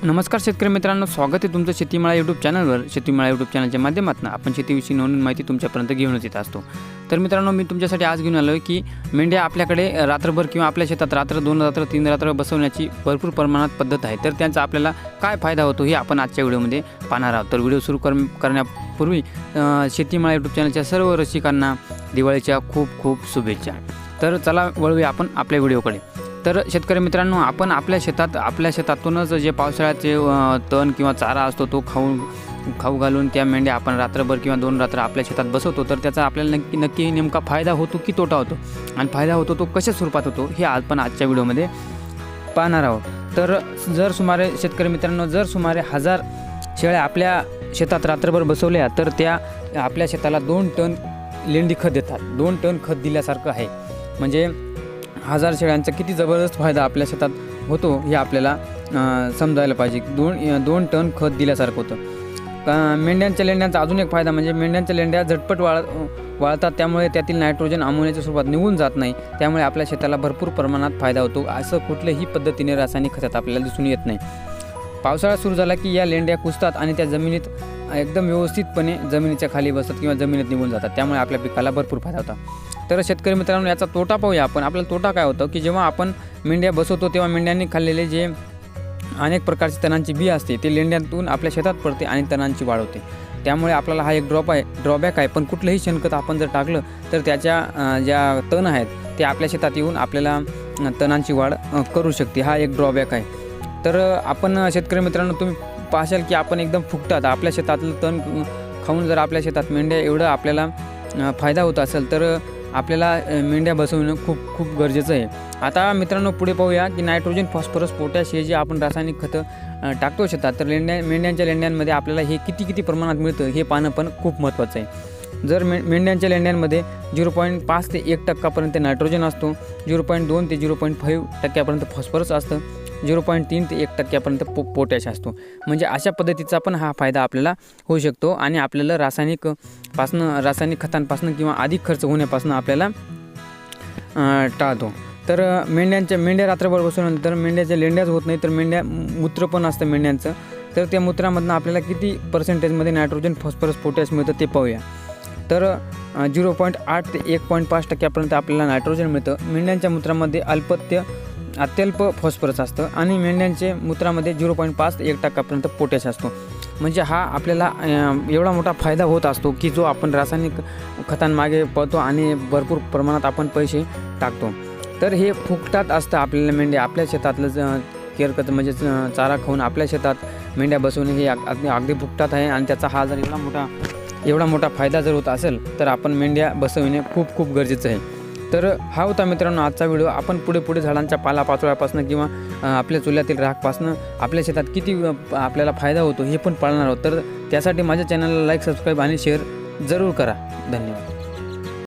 नमस्कार शेतकरी मित्रांनो, स्वागत आहे तुमचं शेतीमाळा यूट्यूब चॅनलवर। शेतीमाळा यूट्यूब चॅनलच्या माध्यमातून आपण शेतीविषयी नवीन माहिती तुमच्यापर्यंत घेऊनच येत असतो। तर मित्रांनो, मी तुमच्यासाठी आज घेऊन आलो आहे की मेंढ्या आपल्याकडे रात्रभर किंवा आपल्या शेतात रात्र 2 रात्र 3 रात्र बसवण्याची भरपूर प्रमाणात पद्धत आहे। तर त्यांचा आपल्याला काय फायदा होतो हे आपण आजच्या व्हिडिओमध्ये पाहणार आहोत। तर व्हिडिओ सुरू करण्यापूर्वी शेतीमाळा यूट्यूब चॅनलच्या सर्व रसिकांना दिवाळीच्या खूप खूप शुभेच्छा। तर चला वळूया आपण आपल्या व्हिडिओकडे। तर शेतकरी मित्रांनो, आपण आपल्या शेतातूनच जे पावसाळ्याचे तण किंवा चारा असतो तो खाऊ घालून त्या मेंढ्या आपण रात्रभर किंवा 2 रात्र आपल्या शेतात बसवतो। तर त्याचा आपल्याला नक्की नेमका फायदा होतो की तोटा होतो, आणि फायदा होतो तो कशा स्वरूपात होतो हे आपण आजच्या व्हिडिओमध्ये पाहणार आहोत। तर शेतकरी मित्रांनो, जर सुमारे 1000 शेळ्या आपल्या शेतात रात्रभर बसवल्या तर त्या आपल्या शेताला 2 टन लेंडी खत देतात। 2 टन खत दिल्यासारखं आहे। म्हणजे 1000 शेळ्यांचा किती जबरदस्त फायदा आपल्या शेतात होतो हे आपल्याला समजायला पाहिजे। 2 टन खत दिल्यासारखं होतं। मेंढ्यांच्या लेंड्यांचा अजून एक फायदा म्हणजे मेंढ्यांच्या लेंड्या झटपट वाळतात, त्यामुळे त्यातील नायट्रोजन अमोनियाच्या स्वरूपात निघून जात नाही। त्यामुळे आपल्या शेताला भरपूर प्रमाणात फायदा होतो। असं कुठल्याही पद्धतीने रासायनिक खतात आपल्याला दिसून येत नाही। पावसाळा सुरू झाला की या लेंड्या कुजतात आणि त्या जमिनीत एकदम व्यवस्थितपणे जमिनीच्या खाली बसतात किंवा जमिनीत निघून जातात। त्यामुळे आपल्या पिकाला भरपूर फायदा होता। तर शेतकरी मित्रांनो, याचा तोटा पाहूया आपण। आपल्याला तोटा काय होतं की जेव्हा आपण मेंढ्या बसवतो तेव्हा मेंढ्यांनी खाल्लेले जे अनेक प्रकारचे तणांची बी असते ते लेंड्यांतून आपल्या शेतात पडते आणि तणांची वाढ होते। त्यामुळे आपल्याला हा एक ड्रॉबॅक आहे। पण कुठलंही शेणखत आपण जर टाकलं तर त्याच्या ज्या तण आहेत ते आपल्या शेतात येऊन आपल्याला तणांची वाढ करू शकते। हा एक ड्रॉबॅक आहे। तर आपण शेतकरी मित्रांनो, तुम्ही पाहाल की आपण एकदम फुकटात आपल्या शेतातलं तण खाऊन जर आपल्या शेतात मेंढ्या एवढं आपल्याला फायदा होत असेल तर आपल्याला मेंढ्या बसवणं खूप गरजेचं आहे। आता मित्रांनो, पुढे पाहूया की नायट्रोजन, फॉस्फरस, पोटॅश हे जे आपण रासायनिक खतं टाकतो शेतात, तर मेंढ्यांच्या लेंड्यांमध्ये आपल्याला हे किती प्रमाणात मिळतं हे पाहणं पण खूप महत्त्वाचं आहे। जर मेंढ्यांच्या लेंड्यांमध्ये 0.5 ते 1% नायट्रोजन असतो, 0.2 ते 0.5% फॉस्फरस असतं, 0.3 ते 1% पोटॅश असतो। म्हणजे अशा पद्धतीचा पण हा फायदा आपल्याला होऊ शकतो आणि आपल्याला रासायनिक खतांपासून किंवा अधिक खर्च होण्यापासून आपल्याला टाळतो। तर मेंढ्या रात्रभर बसवल्यानंतर मेंढ्याच्या लेंड्याच होत नाही, तर मूत्र पण असतं मेंढ्यांचं। तर त्या मूत्रामधून आपल्याला किती पर्सेंटेजमध्ये नायट्रोजन, फॉस्फरस, पोटॅश मिळतं ते पाहूया। तर 0.8 ते 1.5% आपल्याला नायट्रोजन मिळतं। मेंढ्यांच्या मूत्रामध्ये अत्यल्प फॉस्फरस असतं आणि मेंढ्यांच्या मूत्रामध्ये 0.5 ते 1% पोटॅश असतो। म्हणजे हा आपल्याला एवढा मोठा फायदा होत असतो की जो आपण रासायनिक खतांमागे पळतो आणि भरपूर प्रमाणात आपण पैसे टाकतो। तर हे फुकटात असतं। आपल्याला मेंढ्या आपल्या शेतातलं केरकत म्हणजे चारा खाऊन आपल्या शेतात मेंढ्या बसवणे हे अगदी फुकटात आहे। आणि त्याचा हा जर एवढा मोठा फायदा जर होत असेल तर आपण मेंढ्या बसवणे खूप गरजेचं आहे। तर हा होता मित्रांनो आजचा व्हिडिओ। आपण पुढे झाडांच्या पालापाचोळ्यापासून किंवा आपल्या चुल्यातील राखपासून आपल्या शेतात किती आपल्याला फायदा होतो हे पण पाळणार आहोत। तर त्यासाठी माझ्या चॅनलला लाईक, सबस्क्राईब आणि शेअर जरूर करा। धन्यवाद।